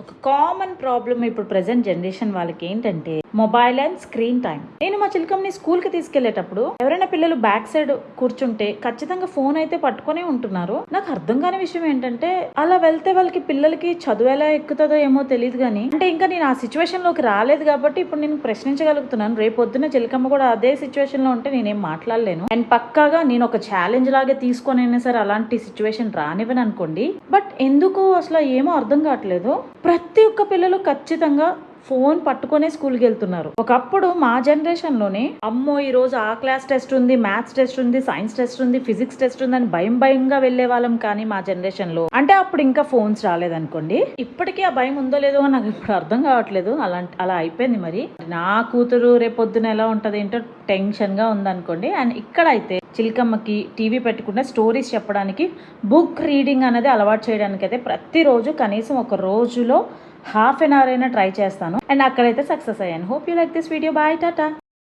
ఒక common problem ఇప్పుడు present generation వాళ్ళకి ఏంటంటే మొబైల్ అండ్ స్క్రీన్ టైం. నేను మా చిలకమ్ని స్కూల్ కి తీసుకెళ్లేటప్పుడు ఎవరైనా పిల్లలు బ్యాక్ సైడ్ కూర్చుంటే ఖచ్చితంగా ఫోన్ అయితే పట్టుకునే ఉంటున్నారు. నాకు అర్థం కాని విషయం ఏంటంటే అలా వెళ్తే వాళ్ళకి పిల్లలకి చదువు ఎలా ఎక్కుతుందో ఏమో తెలియదు కానీ, అంటే ఇంకా నేను ఆ సిచ్యువేషన్ లోకి రాలేదు కాబట్టి ఇప్పుడు నేను ప్రశ్నించగలుగుతున్నాను. రేపు పొద్దున్న చిలకమ్మ కూడా అదే సిచ్యువేషన్ లో ఉంటే నేనేం మాట్లాడలేను. అండ్ పక్కాగా నేను ఒక ఛాలెంజ్ లాగే తీసుకొని అయినా సరే అలాంటి సిచ్యువేషన్ రానివ్వను అనుకోండి. బట్ ఎందుకు అసలు ఏమో అర్థం కావట్లేదు. ప్రతి ఒక్క పిల్లలు ఖచ్చితంగా ఫోన్ పట్టుకునే స్కూల్కి వెళ్తున్నారు. ఒకప్పుడు మా జనరేషన్ లోనే అమ్మో ఈ రోజు ఆ క్లాస్ టెస్ట్ ఉంది, మ్యాథ్స్ టెస్ట్ ఉంది, సైన్స్ టెస్ట్ ఉంది, ఫిజిక్స్ టెస్ట్ ఉంది అని భయంగా వెళ్లే వాళ్ళం. కానీ మా జనరేషన్ లో అంటే అప్పుడు ఇంకా ఫోన్స్ రాలేదనుకోండి. ఇప్పటికీ ఆ భయం ఉందో లేదో నాకు ఇప్పుడు అర్థం కావట్లేదు. అలా అయిపోయింది. మరి నా కూతురు రేపొద్దున ఎలా ఉంటది ఏంటో టెన్షన్ గా ఉందనుకోండి. అండ్ ఇక్కడైతే చిలకమ్మకి టీవీ పెట్టుకుంటే స్టోరీస్ చెప్పడానికి, బుక్ రీడింగ్ అనేది అలవాటు చేయడానికి అయితే ప్రతిరోజు కనీసం ఒక రోజులో ½ an hour అయినా ట్రై చేస్తాను. అండ్ అక్కడైతే సక్సెస్ అయ్యాను. Hope you like this video. Bye, Tata.